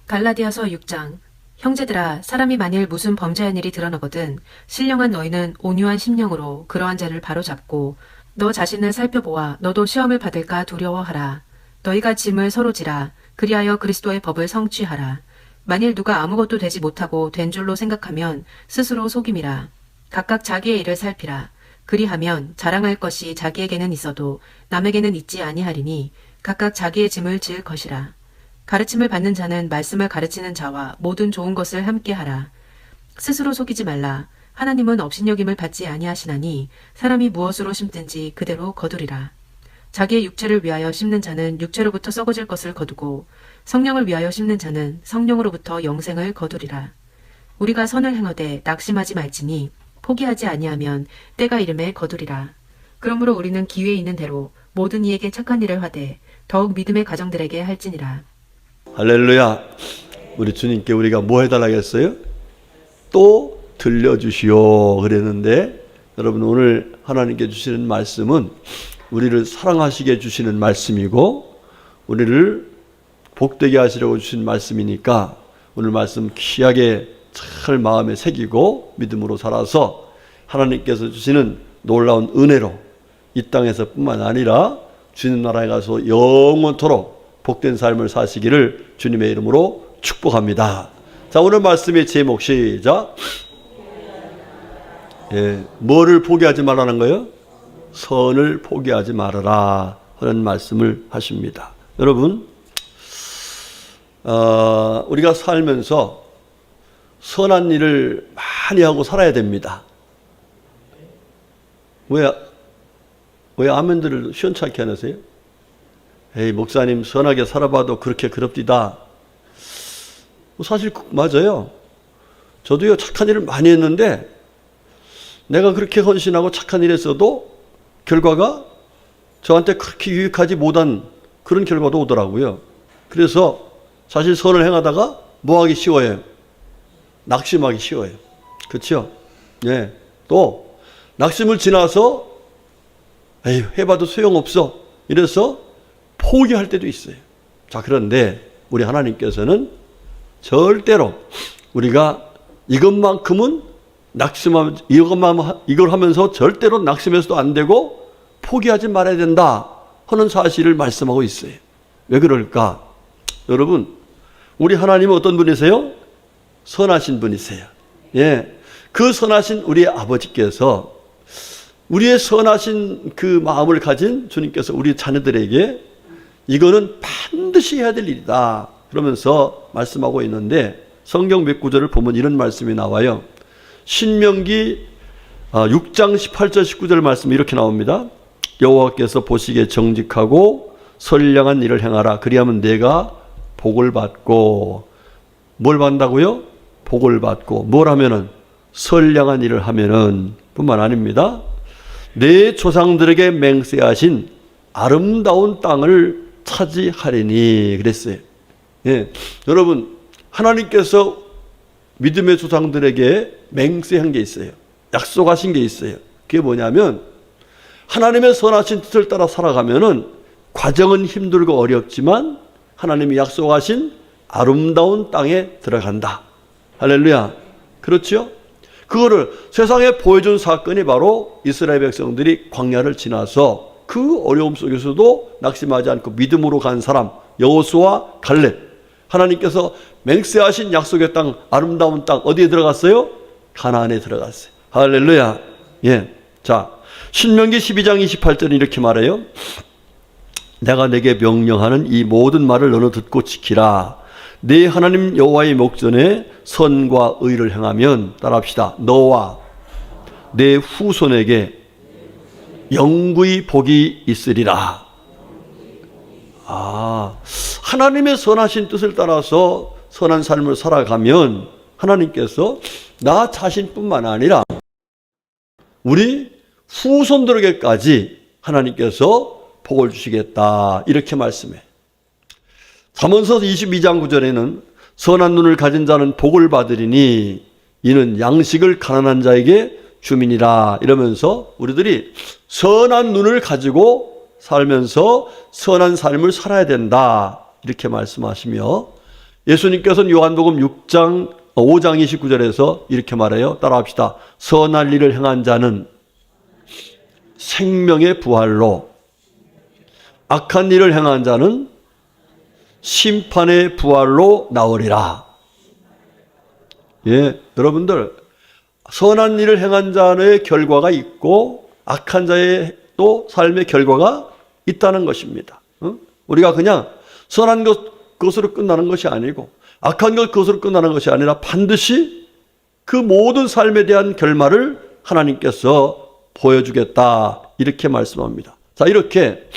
갈라디아서 6장. 형제들아, 사람이 만일 무슨 범죄한 일이 드러나거든 신령한 너희는 온유한 심령으로 그러한 자를 바로잡고 너 자신을 살펴보아 너도 시험을 받을까 두려워하라. 너희가 짐을 서로 지라. 그리하여 그리스도의 법을 성취하라. 만일 누가 아무것도 되지 못하고 된 줄로 생각하면 스스로 속임이라. 각각 자기의 일을 살피라. 그리하면 자랑할 것이 자기에게는 있어도 남에게는 있지 아니하리니 각각 자기의 짐을 질 것이라. 가르침을 받는 자는 말씀을 가르치는 자와 모든 좋은 것을 함께하라. 스스로 속이지 말라. 하나님은 업신여김을 받지 아니하시나니 사람이 무엇으로 심든지 그대로 거두리라. 자기의 육체를 위하여 심는 자는 육체로부터 썩어질 것을 거두고 성령을 위하여 심는 자는 성령으로부터 영생을 거두리라. 우리가 선을 행하되 낙심하지 말지니 포기하지 아니하면 때가 이름에 거두리라. 그러므로 우리는 기회에 있는 대로 모든 이에게 착한 일을 하되 더욱 믿음의 가정들에게 할지니라. 할렐루야. 우리 주님께 우리가 뭐 해달라고 했어요? 또 들려주시오 그랬는데, 여러분 오늘 하나님께 주시는 말씀은 우리를 사랑하시게 주시는 말씀이고 우리를 복되게 하시려고 주신 말씀이니까 오늘 말씀 귀하게 잘 마음에 새기고 믿음으로 살아서 하나님께서 주시는 놀라운 은혜로 이 땅에서 뿐만 아니라 주님 나라에 가서 영원토록 복된 삶을 사시기를 주님의 이름으로 축복합니다. 자, 오늘 말씀의 제목 시작. 뭐를 포기하지 말라는 거예요? 선을 포기하지 말아라 하는 말씀을 하십니다. 여러분, 우리가 살면서 선한 일을 많이 하고 살아야 됩니다. 왜 아멘들을 시원찮게 하세요? 에이, 목사님 선하게 살아봐도 그렇게 그럽디다. 사실 맞아요. 저도요 착한 일을 많이 했는데 내가 그렇게 헌신하고 착한 일 했어도 결과가 저한테 그렇게 유익하지 못한 그런 결과도 오더라고요. 그래서 사실 선을 행하다가 뭐 하기 쉬워요? 낙심하기 쉬워요. 그렇죠? 예. 또 낙심을 지나서 에이, 해봐도 소용없어 이래서 포기할 때도 있어요. 자, 그런데 우리 하나님께서는 절대로 우리가 이것만큼은 이걸 하면서 절대로 낙심해서도 안 되고 포기하지 말아야 된다 하는 사실을 말씀하고 있어요. 왜 그럴까? 여러분, 우리 하나님은 어떤 분이세요? 선하신 분이세요. 예. 그 선하신 우리 아버지께서 우리의 선하신 그 마음을 가진 주님께서 우리 자녀들에게 이거는 반드시 해야 될 일이다 그러면서 말씀하고 있는데, 성경 몇 구절을 보면 이런 말씀이 나와요. 신명기 6장 18절 19절 말씀이 이렇게 나옵니다. 여호와께서 보시기에 정직하고 선량한 일을 행하라. 그리하면 내가 복을 받고, 뭘 받는다고요? 복을 받고, 뭘 하면은? 선량한 일을 하면은 뿐만 아닙니다. 내 조상들에게 맹세하신 아름다운 땅을 차지하리니 그랬어요. 예. 여러분, 하나님께서 믿음의 조상들에게 맹세한 게 있어요. 약속하신 게 있어요. 그게 뭐냐면 하나님의 선하신 뜻을 따라 살아가면은 과정은 힘들고 어렵지만 하나님이 약속하신 아름다운 땅에 들어간다. 할렐루야. 그렇죠? 그거를 세상에 보여준 사건이 바로 이스라엘 백성들이 광야를 지나서 그 어려움 속에서도 낙심하지 않고 믿음으로 간 사람 여호수아 갈렙, 하나님께서 맹세하신 약속의 땅, 아름다운 땅 어디에 들어갔어요? 가나안에 들어갔어요. 할렐루야. 예. 자, 신명기 12장 28절은 이렇게 말해요. 내가 내게 명령하는 이 모든 말을 너는 듣고 지키라. 네 하나님 여호와의 목전에 선과 의를 행하면, 따라합시다, 너와 내 후손에게 영구히 복이 있으리라. 하나님의 선하신 뜻을 따라서 선한 삶을 살아가면 하나님께서 나 자신뿐만 아니라 우리 후손들에게까지 하나님께서 복을 주시겠다 이렇게 말씀해. 잠언서 22장 9절에는 선한 눈을 가진 자는 복을 받으리니 이는 양식을 가난한 자에게 주민이라 이러면서 우리들이 선한 눈을 가지고 살면서 선한 삶을 살아야 된다 이렇게 말씀하시며, 예수님께서는 요한복음 5장 29절에서 이렇게 말해요. 따라합시다. 선할 일을 행한 자는 생명의 부활로, 악한 일을 행한 자는 심판의 부활로 나오리라. 예, 여러분들, 선한 일을 행한 자의 결과가 있고 악한 자의 또 삶의 결과가 있다는 것입니다. 우리가 그냥 선한 것으로 끝나는 것이 아니고 악한 것으로 끝나는 것이 아니라 반드시 그 모든 삶에 대한 결말을 하나님께서 보여주겠다, 이렇게 말씀합니다. 자, 이렇게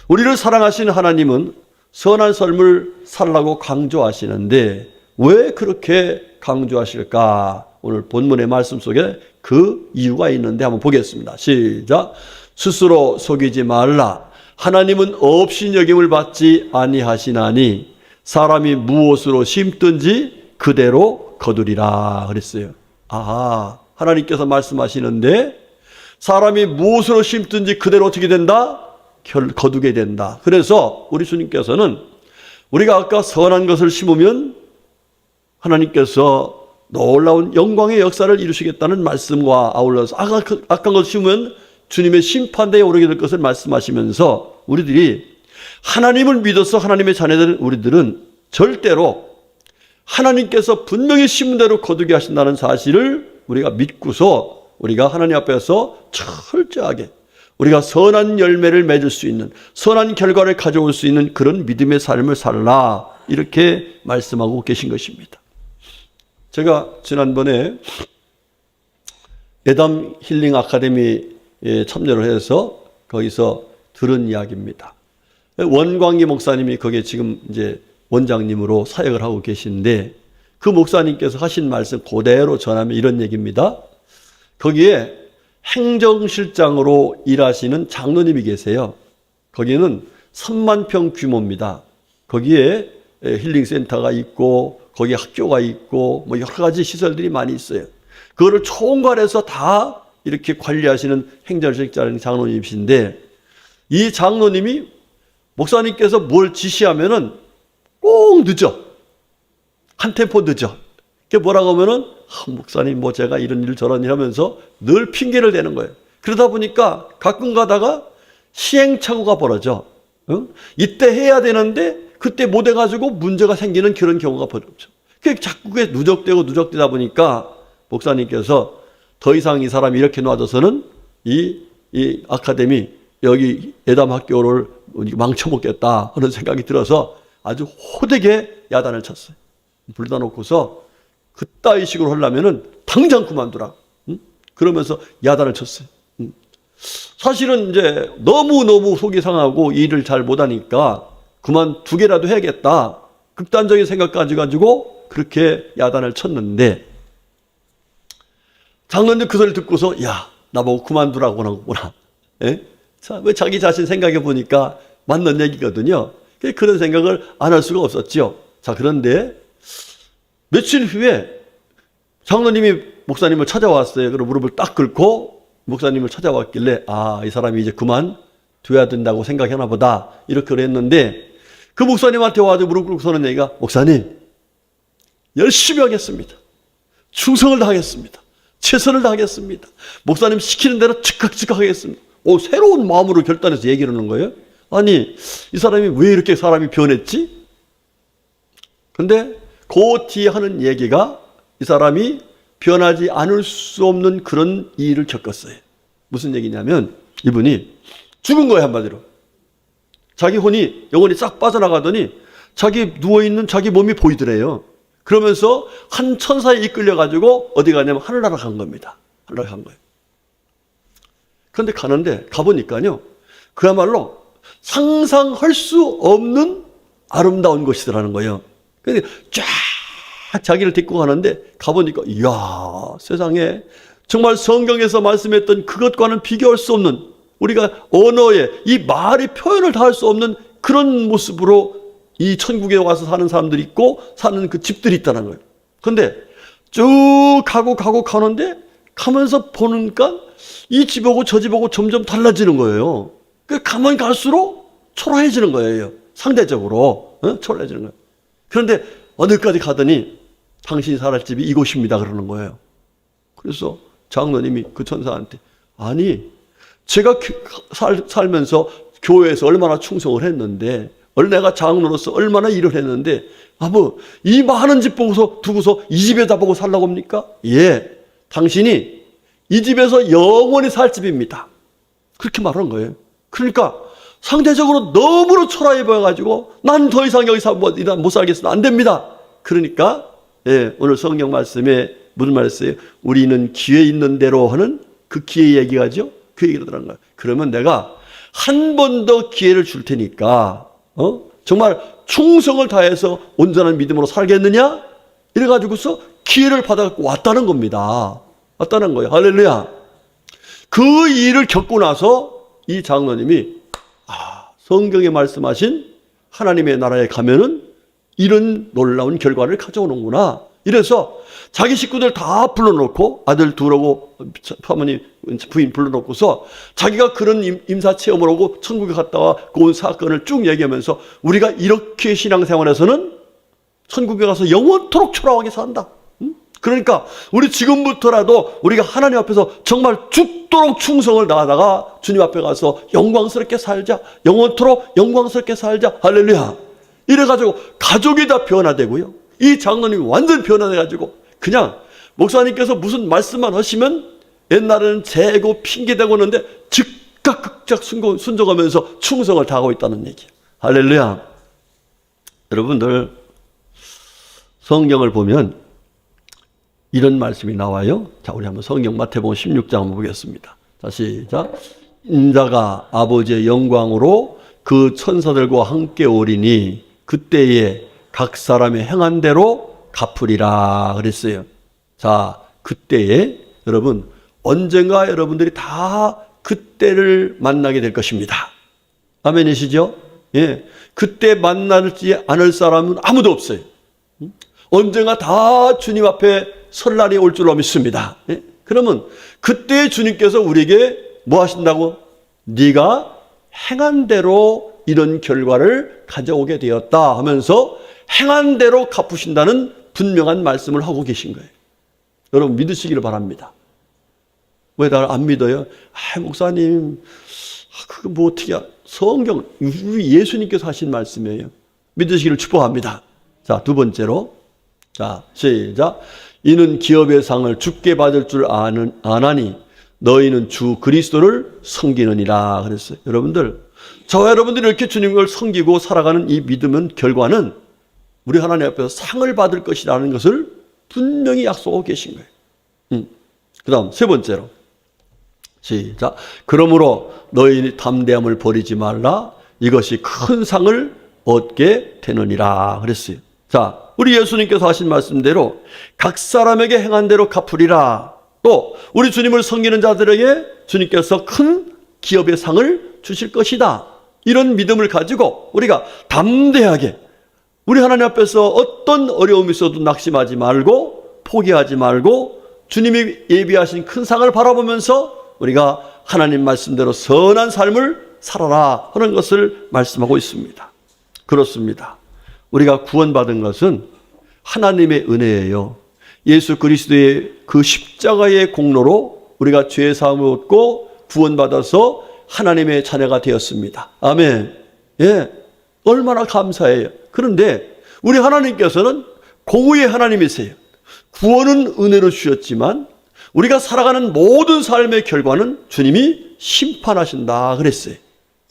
우리를 사랑하시는 하나님은 선한 삶을 살라고 강조하시는데 왜 그렇게 강조하실까? 오늘 본문의 말씀 속에 그 이유가 있는데 한번 보겠습니다. 시작. 스스로 속이지 말라. 하나님은 없인 여김을 받지 아니하시나니 사람이 무엇으로 심든지 그대로 거두리라 그랬어요. 아하, 하나님께서 말씀하시는데 사람이 무엇으로 심든지 그대로 어떻게 된다? 거두게 된다. 그래서 우리 주님께서는 우리가 아까 선한 것을 심으면 하나님께서 놀라운 영광의 역사를 이루시겠다는 말씀과 아울러서 악한 것을 심으면 주님의 심판대에 오르게 될 것을 말씀하시면서 우리들이 하나님을 믿어서 하나님의 자녀된 우리들은 절대로 하나님께서 분명히 심은 대로 거두게 하신다는 사실을 우리가 믿고서 우리가 하나님 앞에서 철저하게 우리가 선한 열매를 맺을 수 있는, 선한 결과를 가져올 수 있는 그런 믿음의 삶을 살라, 이렇게 말씀하고 계신 것입니다. 제가 지난번에 에담 힐링 아카데미에 참여를 해서 거기서 들은 이야기입니다. 원광기 목사님이 거기에 지금 이제 원장님으로 사역을 하고 계신데 그 목사님께서 하신 말씀 그대로 전하면 이런 얘기입니다. 거기에 행정실장으로 일하시는 장로님이 계세요. 거기는 3만 평 규모입니다. 거기에 힐링센터가 있고 거기 학교가 있고 뭐 여러 가지 시설들이 많이 있어요. 그거를 총괄해서 다 이렇게 관리하시는 행정실장 장로님이신데 이 장로님이 목사님께서 뭘 지시하면은 꼭 늦어. 한 템포 늦어. 그게 뭐라고 하면은 목사님 뭐 제가 이런 일 저런 일 하면서 늘 핑계를 대는 거예요. 그러다 보니까 가끔 가다가 시행착오가 벌어져. 응? 이때 해야 되는데 그때 못 해가지고 문제가 생기는 그런 경우가 벌어져. 그게 자꾸 그게 누적되다 보니까 목사님께서 더 이상 이 사람이 이렇게 놔둬서는 이 아카데미 여기 예담 학교를 망쳐먹겠다 하는 생각이 들어서 아주 호되게 야단을 쳤어요. 불다 놓고서 그따위 식으로 하려면은 당장 그만두라. 응? 그러면서 야단을 쳤어요. 응? 사실은 이제 너무너무 속이 상하고 일을 잘 못하니까 그만두게라도 해야겠다. 극단적인 생각까지 가지고 그렇게 야단을 쳤는데 장로님 그 소리를 듣고서 야, 나보고 그만두라고 하는구나. 예? 자, 왜 자기 자신 생각해 보니까 맞는 얘기거든요. 그런 생각을 안 할 수가 없었죠. 자, 그런데 며칠 후에 장로님이 목사님을 찾아왔어요. 그리고 무릎을 딱 꿇고 목사님을 찾아왔길래 아, 이 사람이 이제 그만둬야 된다고 생각하나 보다 이렇게 그랬는데 그 목사님한테 와서 무릎 꿇고 서는 얘기가 목사님 열심히 하겠습니다. 충성을 다하겠습니다. 최선을 다하겠습니다. 목사님 시키는 대로 즉각 하겠습니다. 새로운 마음으로 결단해서 얘기를 하는 거예요. 아니 이 사람이 왜 이렇게 사람이 변했지? 근데 그 뒤에 하는 얘기가 이 사람이 변하지 않을 수 없는 그런 일을 겪었어요. 무슨 얘기냐면 이분이 죽은 거예요. 한마디로. 자기 혼이 영혼이 싹 빠져나가더니 자기 누워있는 자기 몸이 보이더래요. 그러면서 한 천사에 이끌려가지고 어디 가냐면 하늘나라 간 겁니다. 하늘나라 간 거예요. 그런데 가보니까요. 그야말로 상상할 수 없는 아름다운 곳이더라는 거예요. 근데 쫙 자기를 데리고 가는데 가보니까 이야 세상에 정말 성경에서 말씀했던 그것과는 비교할 수 없는 우리가 언어에 이 말이 표현을 다 할 수 없는 그런 모습으로 이 천국에 와서 사는 사람들이 있고 사는 그 집들이 있다는 거예요. 그런데 쭉 가는데 가면서 보니까 이 집하고 저 집하고 점점 달라지는 거예요. 그 가면 갈수록 초라해지는 거예요. 상대적으로 초라해지는 거예요. 그런데 어디까지 가더니 당신이 살 집이 이곳입니다 그러는 거예요. 그래서 장로님이 그 천사한테 아니 제가 살면서 교회에서 얼마나 충성을 했는데 내가 장로로서 얼마나 일을 했는데 아뭐 이 많은 집 보고서 두고서 이 집에다 보고 살라고 합니까? 예, 당신이 이 집에서 영원히 살 집입니다. 그렇게 말하는 거예요. 그러니까 상대적으로 너무나 초라해 보여가지고 난 더 이상 여기서 못 살겠어. 안 됩니다. 그러니까 예, 오늘 성경 말씀에 무슨 말이었어요? 우리는 기회 있는 대로 하는 그 기회 얘기가죠. 그 얘기를 들은 거예요. 그러면 내가 한 번 더 기회를 줄 테니까 정말 충성을 다해서 온전한 믿음으로 살겠느냐? 이래가지고서 기회를 받아갖고 왔다는 겁니다. 왔다는 거예요. 할렐루야. 그 일을 겪고 나서 이 장로님이 성경에 말씀하신 하나님의 나라에 가면은 이런 놀라운 결과를 가져오는구나. 이래서 자기 식구들 다 불러놓고 아들 둘하고 사모님 부인 불러놓고서 자기가 그런 임사 체험을 하고 천국에 갔다 와 그 온 사건을 쭉 얘기하면서 우리가 이렇게 신앙생활에서는 천국에 가서 영원토록 초라하게 산다. 그러니까 우리 지금부터라도 우리가 하나님 앞에서 정말 죽도록 충성을 다하다가 주님 앞에 가서 영광스럽게 살자. 영원토록 영광스럽게 살자. 할렐루야. 이래가지고 가족이 다 변화되고요. 이 장로님이 완전 변화돼가지고 그냥 목사님께서 무슨 말씀만 하시면 옛날에는 재고 핑계대고 하는데 즉각 극작 순종하면서 충성을 다하고 있다는 얘기예요. 할렐루야. 여러분들 성경을 보면 이런 말씀이 나와요. 자, 우리 한번 성경 마태복음 16장 한번 보겠습니다. 자, 시작. 인자가 아버지의 영광으로 그 천사들과 함께 오리니 그때에 각 사람의 행한 대로 갚으리라 그랬어요. 자, 그때에 여러분 언젠가 여러분들이 다 그때를 만나게 될 것입니다. 아멘이시죠? 예, 그때 만나지 않을 사람은 아무도 없어요. 언젠가 다 주님 앞에 설 날이 올 줄로 믿습니다. 예? 그러면 그때 주님께서 우리에게 뭐 하신다고? 네가 행한 대로 이런 결과를 가져오게 되었다 하면서 행한 대로 갚으신다는 분명한 말씀을 하고 계신 거예요. 여러분 믿으시기를 바랍니다. 왜 나 안 믿어요? 목사님 그거 뭐 어떻게 성경 우리 예수님께서 하신 말씀이에요. 믿으시기를 축복합니다. 자, 두 번째로 자, 시작. 이는 기업의 상을 주께 받을 줄 아나니 너희는 주 그리스도를 섬기느니라 그랬어요. 여러분들 저와 여러분들이 이렇게 주님을 섬기고 살아가는 이 믿음은 결과는 우리 하나님 앞에서 상을 받을 것이라는 것을 분명히 약속하고 계신 거예요. 그 다음 세 번째로 시작. 그러므로 너희 담대함을 버리지 말라. 이것이 큰 상을 얻게 되느니라 그랬어요. 자, 우리 예수님께서 하신 말씀대로 각 사람에게 행한 대로 갚으리라. 또 우리 주님을 섬기는 자들에게 주님께서 큰 기업의 상을 주실 것이다. 이런 믿음을 가지고 우리가 담대하게 우리 하나님 앞에서 어떤 어려움이 있어도 낙심하지 말고 포기하지 말고 주님이 예비하신 큰 상을 바라보면서 우리가 하나님 말씀대로 선한 삶을 살아라 하는 것을 말씀하고 있습니다. 그렇습니다. 우리가 구원받은 것은 하나님의 은혜예요. 예수 그리스도의 그 십자가의 공로로 우리가 죄 사함을 얻고 구원받아서 하나님의 자녀가 되었습니다. 아멘. 예, 얼마나 감사해요. 그런데 우리 하나님께서는 공의의 하나님이세요. 구원은 은혜로 주셨지만 우리가 살아가는 모든 삶의 결과는 주님이 심판하신다 그랬어요.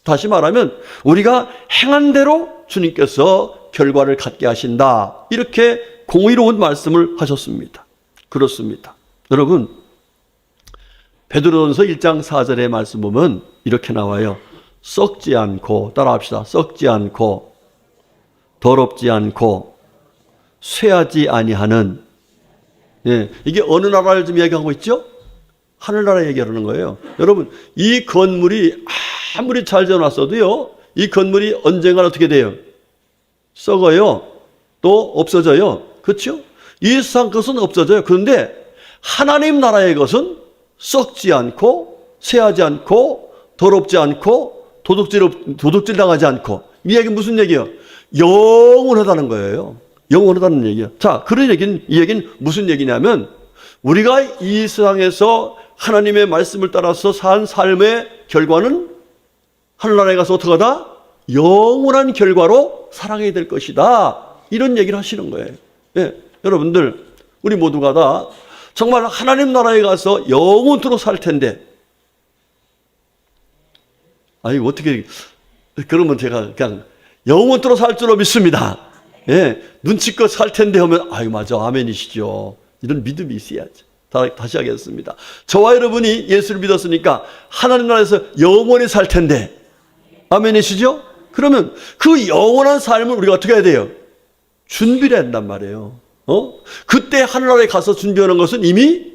다시 말하면 우리가 행한 대로 주님께서 결과를 갖게 하신다. 이렇게 공의로운 말씀을 하셨습니다. 그렇습니다. 여러분 베드로전서 1장 4절의 말씀 보면 이렇게 나와요. 썩지 않고 따라합시다. 썩지 않고 더럽지 않고 쇠하지 아니하는 예, 이게 어느 나라를 좀 얘기하고 있죠? 하늘나라 얘기하는 거예요. 여러분 이 건물이 아무리 잘 지어놨어도요 이 건물이 언젠가 어떻게 돼요? 썩어요. 또 없어져요. 그렇죠? 이 세상 것은 없어져요. 그런데 하나님 나라의 것은 썩지 않고 쇠하지 않고 더럽지 않고 도둑질 당하지 않고 이 얘기는 무슨 얘기예요? 영원하다는 거예요. 영원하다는 얘기야. 자, 그런 얘기는, 이 얘기는 무슨 얘기냐면, 우리가 이 세상에서 하나님의 말씀을 따라서 산 삶의 결과는 하늘나라에 가서 어떻게 하다? 영원한 결과로 살아가게 될 것이다. 이런 얘기를 하시는 거예요. 예, 여러분들, 우리 모두가 다 정말 하나님 나라에 가서 영원토록 살 텐데, 아니, 어떻게, 그러면 제가 그냥 영원토록 살 줄로 믿습니다. 예, 눈치껏 살 텐데 하면, 아유, 맞아, 아멘이시죠. 이런 믿음이 있어야죠. 다시 하겠습니다. 저와 여러분이 예수를 믿었으니까 하나님 나라에서 영원히 살 텐데, 아멘이시죠? 그러면 그 영원한 삶을 우리가 어떻게 해야 돼요? 준비를 한단 말이에요. 그때 하늘나라에 가서 준비하는 것은 이미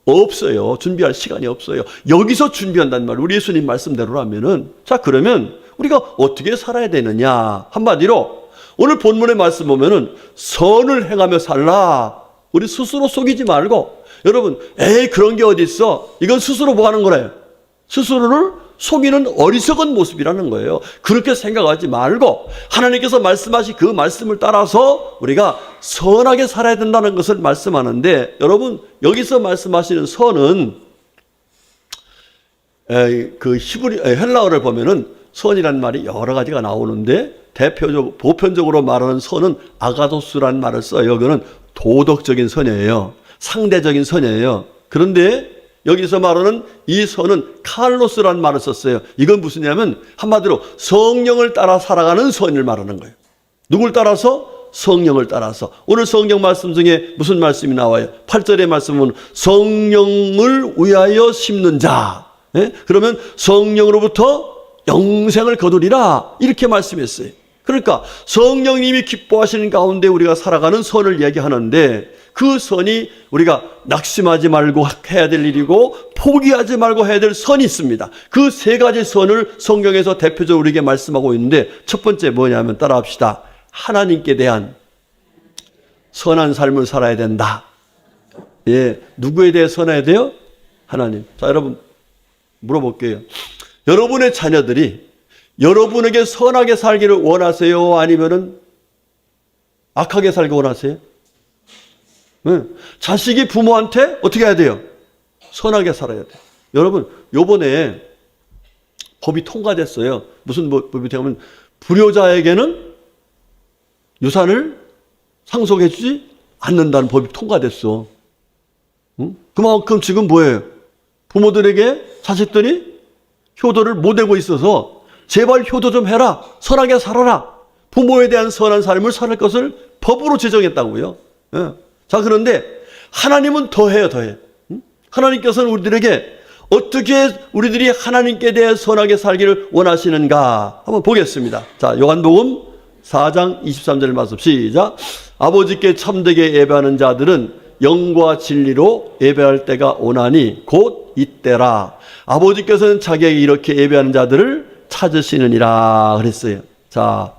없어요. 준비할 시간이 없어요. 여기서 준비한단 말이에요. 우리 예수님 말씀대로라면은. 자, 그러면 우리가 어떻게 살아야 되느냐? 한마디로 오늘 본문의 말씀 보면은 선을 행하며 살라. 우리 스스로 속이지 말고, 여러분, 그런 게 어디 있어? 이건 스스로 뭐 하는 거래요? 스스로를 속이는 어리석은 모습이라는 거예요. 그렇게 생각하지 말고 하나님께서 말씀하신 그 말씀을 따라서 우리가 선하게 살아야 된다는 것을 말씀하는데, 여러분, 여기서 말씀하시는 선은 그 헬라어를 보면은 선이라는 말이 여러 가지가 나오는데, 보편적으로 말하는 선은 아가도스라는 말을 써요. 이거는 도덕적인 선이에요. 상대적인 선이에요. 그런데 여기서 말하는 이 선은 칼로스라는 말을 썼어요. 이건 무슨냐면 한마디로 성령을 따라 살아가는 선을 말하는 거예요. 누굴 따라서? 성령을 따라서. 오늘 성경 말씀 중에 무슨 말씀이 나와요? 8절의 말씀은 성령을 위하여 심는 자. 그러면 성령으로부터 영생을 거두리라, 이렇게 말씀했어요. 그러니까 성령님이 기뻐하시는 가운데 우리가 살아가는 선을 얘기하는데, 그 선이 우리가 낙심하지 말고 해야 될 일이고 포기하지 말고 해야 될 선이 있습니다. 그 세 가지 선을 성경에서 대표적으로 우리에게 말씀하고 있는데, 첫 번째 뭐냐면 따라합시다. 하나님께 대한 선한 삶을 살아야 된다. 예, 누구에 대해 선해야 돼요? 하나님. 자, 여러분 물어볼게요. 여러분의 자녀들이 여러분에게 선하게 살기를 원하세요? 아니면은 악하게 살기 원하세요? 자식이 부모한테 어떻게 해야 돼요? 선하게 살아야 돼요. 여러분, 요번에 법이 통과됐어요. 무슨 법이 되면 불효자에게는 유산을 상속해주지 않는다는 법이 통과됐어. 그만큼 지금 뭐예요? 부모들에게 자식들이 효도를 못하고 있어서 제발 효도 좀 해라. 선하게 살아라. 부모에 대한 선한 삶을 살 것을 법으로 제정했다고요. 예. 자, 그런데 하나님은 더해요, 더해. 하나님께서는 우리들에게 어떻게 우리들이 하나님께 대해 선하게 살기를 원하시는가 한번 보겠습니다. 자, 요한복음 4장 23절 말씀 시작. 아버지께 참되게 예배하는 자들은 영과 진리로 예배할 때가 오나니 곧 이때라. 아버지께서는 자기에게 이렇게 예배하는 자들을 찾으시느니라 그랬어요. 자,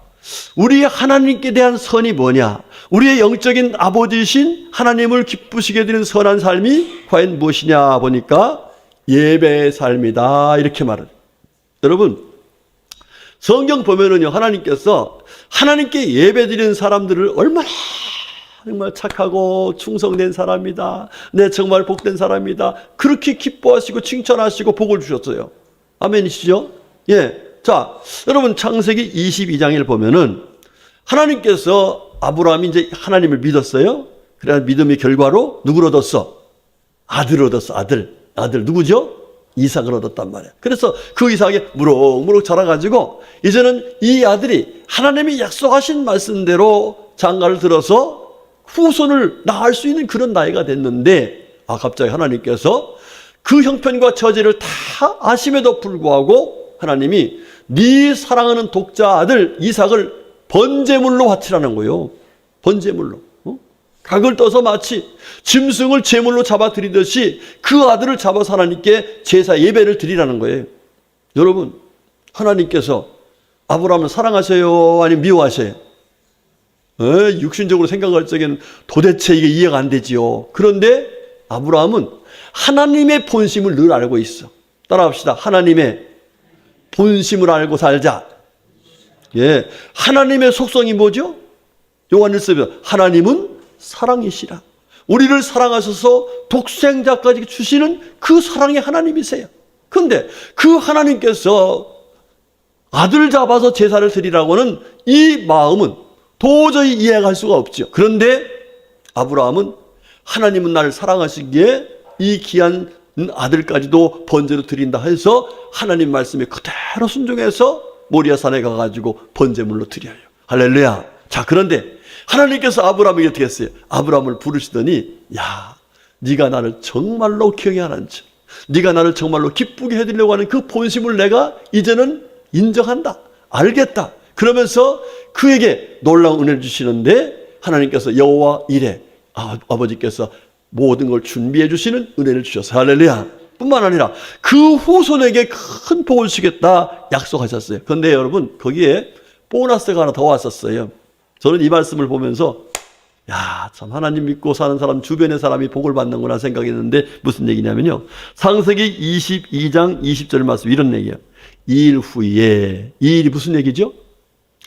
우리 하나님께 대한 선이 뭐냐? 우리의 영적인 아버지이신 하나님을 기쁘시게 되는 선한 삶이 과연 무엇이냐 보니까 예배의 삶이다, 이렇게 말해요. 여러분, 성경 보면은요, 하나님께서 하나님께 예배드리는 사람들을 얼마나 정말 착하고 충성된 사람이다, 네, 정말 복된 사람이다, 그렇게 기뻐하시고 칭찬하시고 복을 주셨어요. 아멘이시죠? 예. 자, 여러분, 창세기 22장을 보면은 하나님께서 아브라함이 이제 하나님을 믿었어요. 그래야 믿음의 결과로 누구를 얻었어? 아들을 얻었어. 아들 누구죠? 이삭을 얻었단 말이에요. 그래서 그 이삭이 무럭무럭 자라가지고 이제는 이 아들이 하나님이 약속하신 말씀대로 장가를 들어서 후손을 낳을 수 있는 그런 나이가 됐는데, 갑자기 하나님께서 그 형편과 처지를 다 아심에도 불구하고 하나님이 네 사랑하는 독자 아들 이삭을 번제물로 바치라는 거예요. 번제물로. 각을 떠서 마치 짐승을 제물로 잡아 드리듯이 그 아들을 잡아서 하나님께 제사 예배를 드리라는 거예요. 여러분, 하나님께서 아브라함을 사랑하세요? 아니면 미워하세요? 육신적으로 생각할 적에는 도대체 이게 이해가 안 되지요. 그런데 아브라함은 하나님의 본심을 늘 알고 있어. 따라합시다. 하나님의 본심을 알고 살자. 예, 하나님의 속성이 뭐죠? 요한일서에 하나님은 사랑이시라. 우리를 사랑하셔서 독생자까지 주시는 그 사랑의 하나님이세요. 그런데 그 하나님께서 아들 잡아서 제사를 드리라고는 이 마음은 도저히 이해할 수가 없죠. 그런데 아브라함은 하나님은 나를 사랑하시기에 이 귀한 아들까지도 번제로 드린다 해서 하나님 말씀에 그대로 순종해서 모리아산에 가가지고 번제물로 드려요. 할렐루야. 자, 그런데 하나님께서 아브라함에게 어떻게 했어요? 아브라함을 부르시더니, 야, 네가 나를 정말로 경외하는지, 네가 나를 정말로 기쁘게 해드리려고 하는 그 본심을 내가 이제는 인정한다, 알겠다. 그러면서 그에게 놀라운 은혜를 주시는데 하나님께서 여호와 이레, 아버지께서 모든 걸 준비해 주시는 은혜를 주셔서 할렐루야. 뿐만 아니라 그 후손에게 큰 복을 주시겠다 약속하셨어요. 그런데 여러분, 거기에 보너스가 하나 더 왔었어요. 저는 이 말씀을 보면서 야, 참 하나님 믿고 사는 사람, 주변의 사람이 복을 받는구나 생각했는데 무슨 얘기냐면요, 창세기 22장 20절 말씀 이런 얘기예요. 이 일 후에, 이 일이 무슨 얘기죠?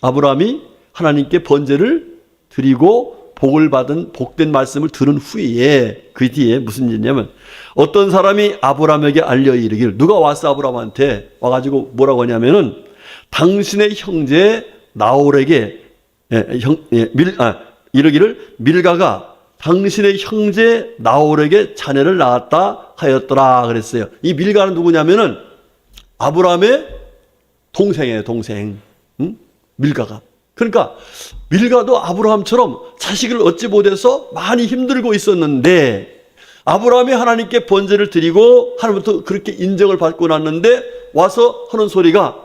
아브라함이 하나님께 번제를 드리고 복을 받은 복된 말씀을 들은 후에, 그 뒤에 무슨 일이냐면 어떤 사람이 아브라함에게 알려 이르기를, 누가 와서 아브라함한테 와가지고 뭐라고 하냐면은 당신의 형제 나홀에게 이르기를 밀가가 당신의 형제 나홀에게 자녀를 낳았다 하였더라 그랬어요. 이 밀가는 누구냐면은 아브라함의 동생이에요, 동생. 응? 밀가가. 그러니까 밀가도 아브라함처럼 자식을 얻지 못해서 많이 힘들고 있었는데 아브라함이 하나님께 번제를 드리고 하나님부터 그렇게 인정을 받고 났는데 와서 하는 소리가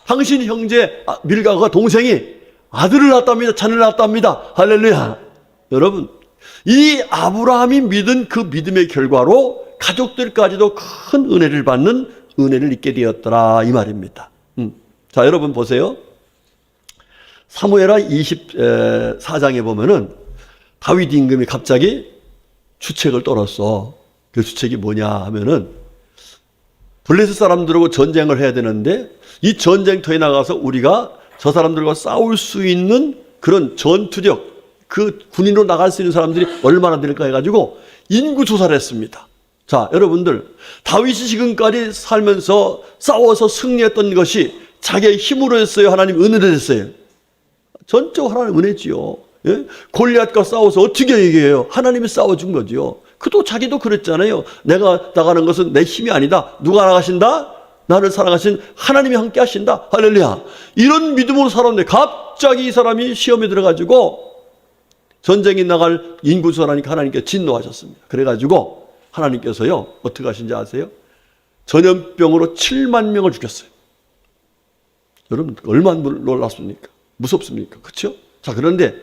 당신 형제 밀가가 동생이 아들을 낳았답니다, 자녀를 낳았답니다. 할렐루야. 여러분, 이 아브라함이 믿은 그 믿음의 결과로 가족들까지도 큰 은혜를 받는 은혜를 입게 되었더라, 이 말입니다. 자, 여러분 보세요. 사무엘하 24장에 보면은 다윗 임금이 갑자기 주책을 떨었어. 그 주책이 뭐냐 하면은 블레셋 사람들하고 전쟁을 해야 되는데 이 전쟁터에 나가서 우리가 저 사람들과 싸울 수 있는 그런 전투력, 그 군인으로 나갈 수 있는 사람들이 얼마나 될까 해가지고 인구 조사를 했습니다. 자, 여러분들, 다윗이 지금까지 살면서 싸워서 승리했던 것이 자기의 힘으로 했어요, 하나님 은혜로 했어요? 전적으로 하나님 은혜지요. 예? 골리앗과 싸워서 어떻게 이겨요? 하나님이 싸워준 거죠. 그도 자기도 그랬잖아요. 내가 나가는 것은 내 힘이 아니다. 누가 나가신다? 나를 사랑하신 하나님이 함께 하신다. 할렐루야. 이런 믿음으로 살았는데 갑자기 이 사람이 시험에 들어가지고 전쟁에 나갈 인구수라니까 하나님께 진노하셨습니다. 그래가지고 하나님께서요, 어떻게 하신지 아세요? 전염병으로 7만 명을 죽였어요. 여러분, 얼마나 놀랐습니까? 무섭습니까? 그렇죠? 자, 그런데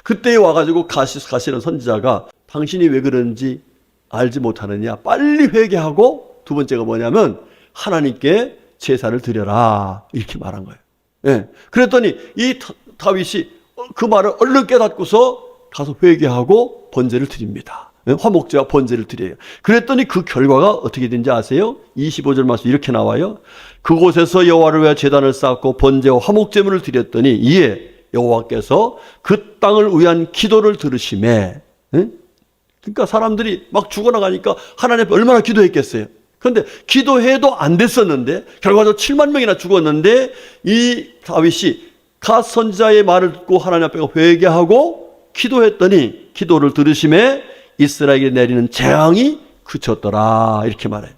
그때 와가지고 가시는 선지자가 당신이 왜 그런지 알지 못하느냐, 빨리 회개하고, 두 번째가 뭐냐면 하나님께 제사를 드려라, 이렇게 말한 거예요. 예. 그랬더니 이 다윗이 그 말을 얼른 깨닫고서 가서 회개하고 번제를 드립니다. 화목제와 번제를 드려요. 그랬더니 그 결과가 어떻게 된지 아세요? 25절 말씀 이렇게 나와요. 그곳에서 여호와를 위하여 제단을 쌓고 번제와 화목제물을 드렸더니 이에 여호와께서 그 땅을 위한 기도를 들으시매. 그러니까 사람들이 막 죽어나가니까 하나님 앞에 얼마나 기도했겠어요. 그런데 기도해도 안 됐었는데 결과적으로 7만 명이나 죽었는데 이 다윗이 갓 선지자의 말을 듣고 하나님 앞에 회개하고 기도했더니 기도를 들으심에 이스라엘에게 내리는 재앙이 그쳤더라, 이렇게 말해요.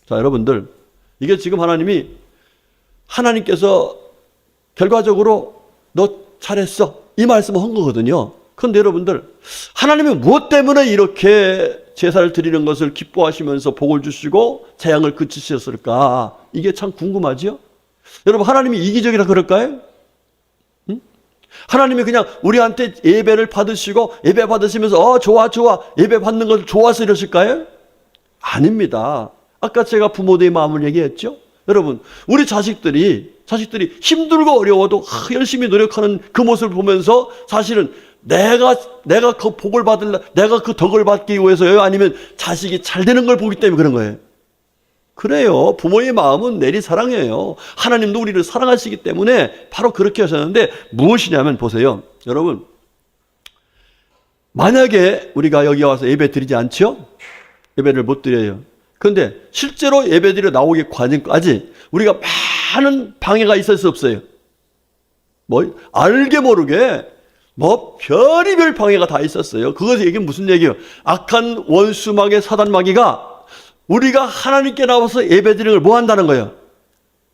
자, 여러분들, 이게 지금 하나님께서 결과적으로 너 잘했어, 이 말씀을 한 거거든요. 그런데 여러분들, 하나님이 무엇 때문에 이렇게 제사를 드리는 것을 기뻐하시면서 복을 주시고 재앙을 그치셨을까? 이게 참 궁금하죠? 여러분, 하나님이 이기적이라 그럴까요? 하나님이 그냥 우리한테 예배를 받으시고 예배 받으시면서 좋아 예배 받는 걸 좋아서 이러실까요? 아닙니다. 아까 제가 부모들의 마음을 얘기했죠. 여러분, 우리 자식들이 힘들고 어려워도 열심히 노력하는 그 모습을 보면서 사실은 내가 그 복을 내가 그 덕을 받기 위해서요? 아니면 자식이 잘 되는 걸 보기 때문에 그런 거예요? 그래요. 부모의 마음은 내리 사랑이에요. 하나님도 우리를 사랑하시기 때문에 바로 그렇게 하셨는데 무엇이냐면 보세요. 여러분, 만약에 우리가 여기 와서 예배 드리지 않죠? 예배를 못 드려요. 그런데 실제로 예배 드려 나오기 과정까지 우리가 많은 방해가 있을 수 없어요. 뭐 알게 모르게 뭐 별의별 방해가 다 있었어요. 그것이 이게 무슨 얘기예요? 악한 원수마귀 사단마귀가 우리가 하나님께 나와서 예배 드리는 걸 뭐 한다는 거예요?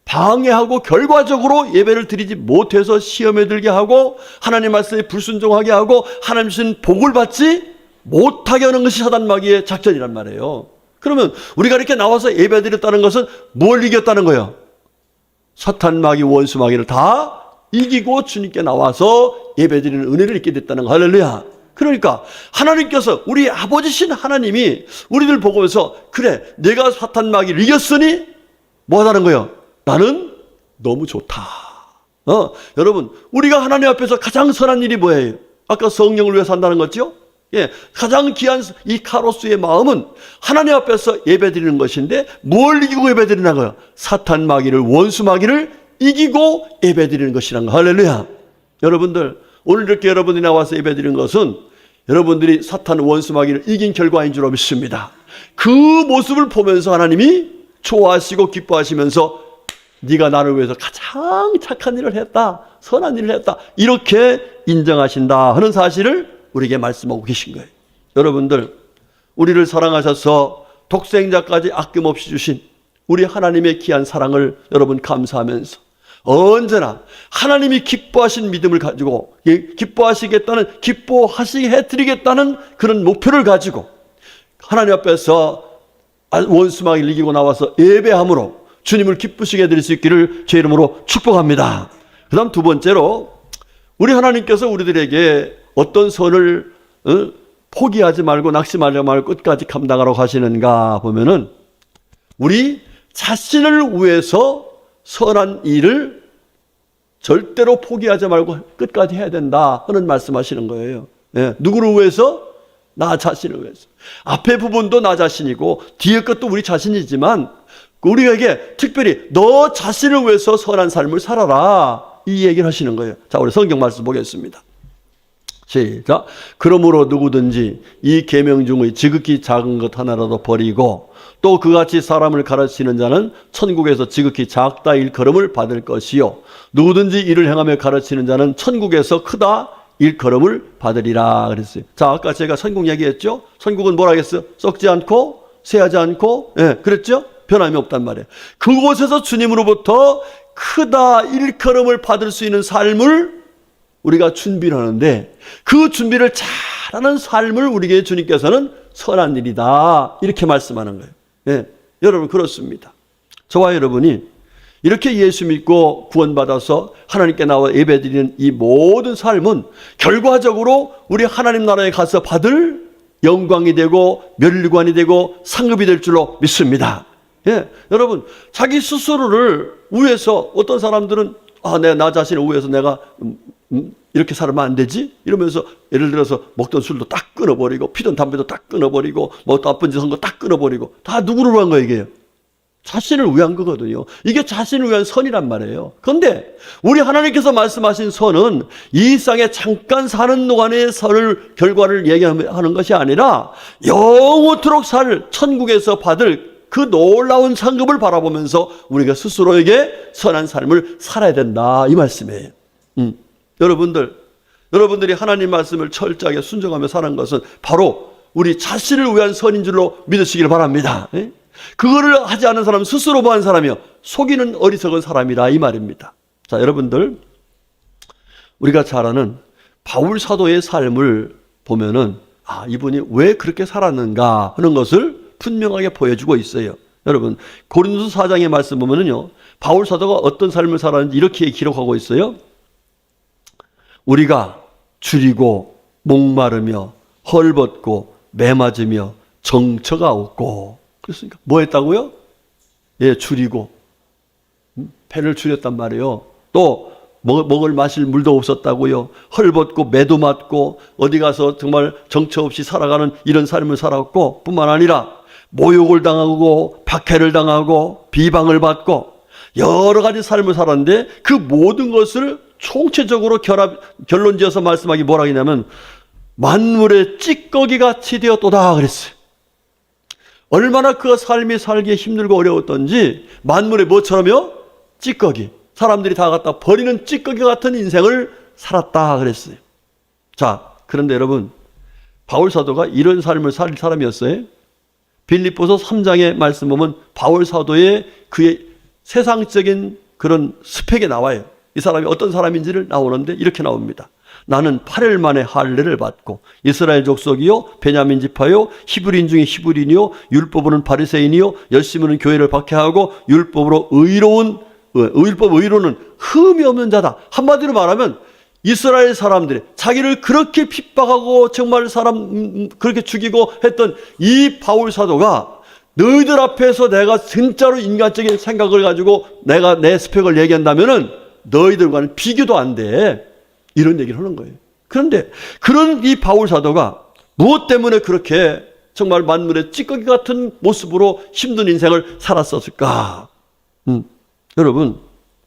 방해하고 결과적으로 예배를 드리지 못해서 시험에 들게 하고 하나님 말씀에 불순종하게 하고 하나님 주신 복을 받지 못하게 하는 것이 사단마귀의 작전이란 말이에요. 그러면 우리가 이렇게 나와서 예배 드렸다는 것은 뭘 이겼다는 거예요? 사탄마귀 원수마귀를 다 이기고 주님께 나와서 예배드리는 은혜를 입게 됐다는 거. 할렐루야. 그러니까 하나님께서 우리 아버지신 하나님이 우리들 보고서 그래 내가 사탄마귀를 이겼으니 뭐 하자는 거예요? 나는 너무 좋다. 여러분 우리가 하나님 앞에서 가장 선한 일이 뭐예요? 아까 성령을 위해서 한다는 거죠? 예, 가장 귀한 이 카로스의 마음은 하나님 앞에서 예배드리는 것인데 뭘 이기고 예배드리는 거예요? 사탄마귀를 원수마귀를 이기고 예배드리는 것이란 거. 할렐루야. 여러분들 오늘 이렇게 여러분들이 나와서 예배드리는 것은 여러분들이 사탄 원수마귀를 이긴 결과인 줄 믿습니다. 그 모습을 보면서 하나님이 좋아하시고 기뻐하시면서 네가 나를 위해서 가장 착한 일을 했다, 선한 일을 했다 이렇게 인정하신다 하는 사실을 우리에게 말씀하고 계신 거예요. 여러분들 우리를 사랑하셔서 독생자까지 아낌없이 주신 우리 하나님의 귀한 사랑을 여러분 감사하면서 언제나 하나님이 기뻐하신 믿음을 가지고 기뻐하시겠다는 기뻐하시게 해드리겠다는 그런 목표를 가지고 하나님 앞에서 원수마귀를 이기고 나와서 예배함으로 주님을 기쁘시게 해드릴 수 있기를 제 이름으로 축복합니다. 그 다음 두 번째로 우리 하나님께서 우리들에게 어떤 선을 포기하지 말고 낙심하지 말고 끝까지 감당하라고 하시는가 보면은 우리 자신을 위해서 선한 일을 절대로 포기하지 말고 끝까지 해야 된다 하는 말씀하시는 거예요. 예, 누구를 위해서? 나 자신을 위해서. 앞에 부분도 나 자신이고 뒤에 것도 우리 자신이지만 우리에게 특별히 너 자신을 위해서 선한 삶을 살아라 이 얘기를 하시는 거예요. 자, 우리 성경 말씀 보겠습니다. 시작. 그러므로 누구든지 이 계명 중의 지극히 작은 것 하나라도 버리고 또 그같이 사람을 가르치는 자는 천국에서 지극히 작다 일컬음을 받을 것이요 누구든지 이를 행하며 가르치는 자는 천국에서 크다 일컬음을 받으리라 그랬어요. 자, 아까 제가 천국 얘기했죠. 천국은 뭐라 했어요? 썩지 않고 쇠하지 않고 그랬죠? 변함이 없단 말이에요. 그곳에서 주님으로부터 크다 일컬음을 받을 수 있는 삶을 우리가 준비를 하는데 그 준비를 잘하는 삶을 우리에게 주님께서는 선한 일이다 이렇게 말씀하는 거예요. 예, 여러분 그렇습니다. 저와 여러분이 이렇게 예수 믿고 구원받아서 하나님께 나와 예배드리는 이 모든 삶은 결과적으로 우리 하나님 나라에 가서 받을 영광이 되고 멸관이 되고 상급이 될 줄로 믿습니다. 예, 여러분 자기 스스로를 위해서 어떤 사람들은 나 자신을 위해서 내가 이렇게 살면 안 되지? 이러면서 예를 들어서 먹던 술도 딱 끊어버리고 피던 담배도 딱 끊어버리고 뭐 나쁜 짓 한 거 딱 끊어버리고 다 누구를 위한 거예요 이게요? 자신을 위한 거거든요. 이게 자신을 위한 선이란 말이에요. 그런데 우리 하나님께서 말씀하신 선은 이 세상에 잠깐 사는 동안의 선을 결과를 얘기하는 것이 아니라 영원토록 살 천국에서 받을 그 놀라운 상급을 바라보면서 우리가 스스로에게 선한 삶을 살아야 된다 이 말씀이에요. 여러분들이 하나님 말씀을 철저하게 순종하며 사는 것은 바로 우리 자신을 위한 선인 줄로 믿으시기를 바랍니다. 그거를 하지 않은 사람은 스스로 뭐한 사람이요? 속이는 어리석은 사람이라 이 말입니다. 자, 여러분들 우리가 잘 아는 바울 사도의 삶을 보면은 이분이 왜 그렇게 살았는가 하는 것을 분명하게 보여주고 있어요. 여러분 고린도서 4장의 말씀 보면은요 바울 사도가 어떤 삶을 살았는지 이렇게 기록하고 있어요. 우리가 줄이고 목마르며 헐벗고 매맞으며 정처가 없고 그렇습니까? 뭐 했다고요? 예, 줄이고 배를 줄였단 말이에요. 또 먹을 마실 물도 없었다고요. 헐벗고 매도 맞고 어디 가서 정말 정처 없이 살아가는 이런 삶을 살았고 뿐만 아니라 모욕을 당하고 박해를 당하고 비방을 받고 여러 가지 삶을 살았는데 그 모든 것을 총체적으로 결론지어서 말씀하기 뭐라 하냐면 만물의 찌꺼기같이 되었도다 그랬어요. 얼마나 그 삶이 살기에 힘들고 어려웠던지 만물의 뭐처럼요? 찌꺼기. 사람들이 다 갖다 버리는 찌꺼기 같은 인생을 살았다 그랬어요. 자, 그런데 여러분, 바울 사도가 이런 삶을 살 사람이었어요. 빌립보서 3장의 말씀 보면 바울 사도의 그의 세상적인 그런 스펙이 나와요. 이 사람이 어떤 사람인지를 나오는데 이렇게 나옵니다. 나는 8일 만에 할례를 받고 이스라엘 족속이요 베냐민 지파요 히브리인 중에 히브리인이요 율법으로는 바리새인이요 열심으로는 교회를 박해하고 의로는 흠이 없는 자다. 한마디로 말하면 이스라엘 사람들이 자기를 그렇게 핍박하고 정말 사람 그렇게 죽이고 했던 이 바울 사도가 너희들 앞에서 내가 진짜로 인간적인 생각을 가지고 내가 내 스펙을 얘기한다면은 너희들과는 비교도 안 돼. 이런 얘기를 하는 거예요. 그런데 그런 이 바울 사도가 무엇 때문에 그렇게 정말 만물의 찌꺼기 같은 모습으로 힘든 인생을 살았었을까? 여러분,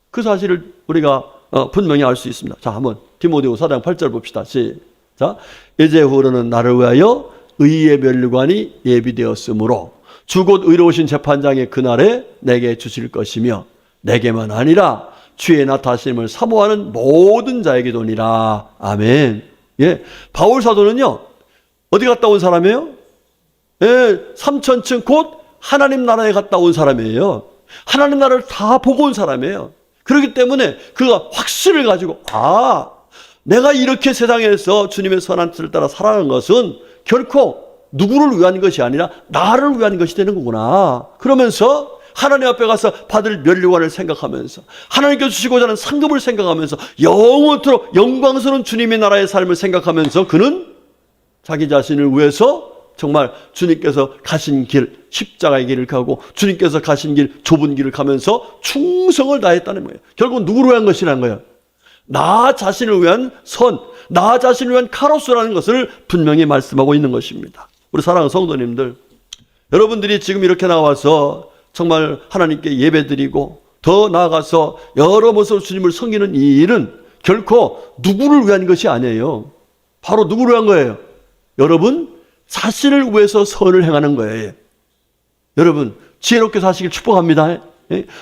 그 사실을 우리가 분명히 알 수 있습니다. 자, 한번 디모데후서 4장 8절 봅시다. 시작. 이제후로는 나를 위하여 의의 면류관이 예비되었으므로 주 곧 의로우신 재판장의 그날에 내게 주실 것이며 내게만 아니라 주의 나타나심을 사모하는 모든 자에게도니라. 아멘. 예, 바울 사도는요 어디 갔다 온 사람이에요? 예, 삼천층 곧 하나님 나라에 갔다 온 사람이에요. 하나님 나라를 다 보고 온 사람이에요. 그렇기 때문에 그가 확신을 가지고 내가 이렇게 세상에서 주님의 선한 뜻을 따라 살아가는 것은 결코 누구를 위한 것이 아니라 나를 위한 것이 되는 거구나. 그러면서 하나님 앞에 가서 받을 면류관을 생각하면서 하나님께서 주시고자 하는 상급을 생각하면서 영원토록 영광스러운 주님의 나라의 삶을 생각하면서 그는 자기 자신을 위해서 정말 주님께서 가신 길, 십자가의 길을 가고 주님께서 가신 길, 좁은 길을 가면서 충성을 다했다는 거예요. 결국 누구를 위한 것이라는 거예요? 나 자신을 위한 선, 나 자신을 위한 카로스라는 것을 분명히 말씀하고 있는 것입니다. 우리 사랑하는 성도님들, 여러분들이 지금 이렇게 나와서 정말 하나님께 예배드리고 더 나아가서 여러 모습으로 주님을 섬기는 이 일은 결코 누구를 위한 것이 아니에요. 바로 누구를 위한 거예요? 여러분 자신을 위해서 선을 행하는 거예요. 여러분 지혜롭게 사시길 축복합니다.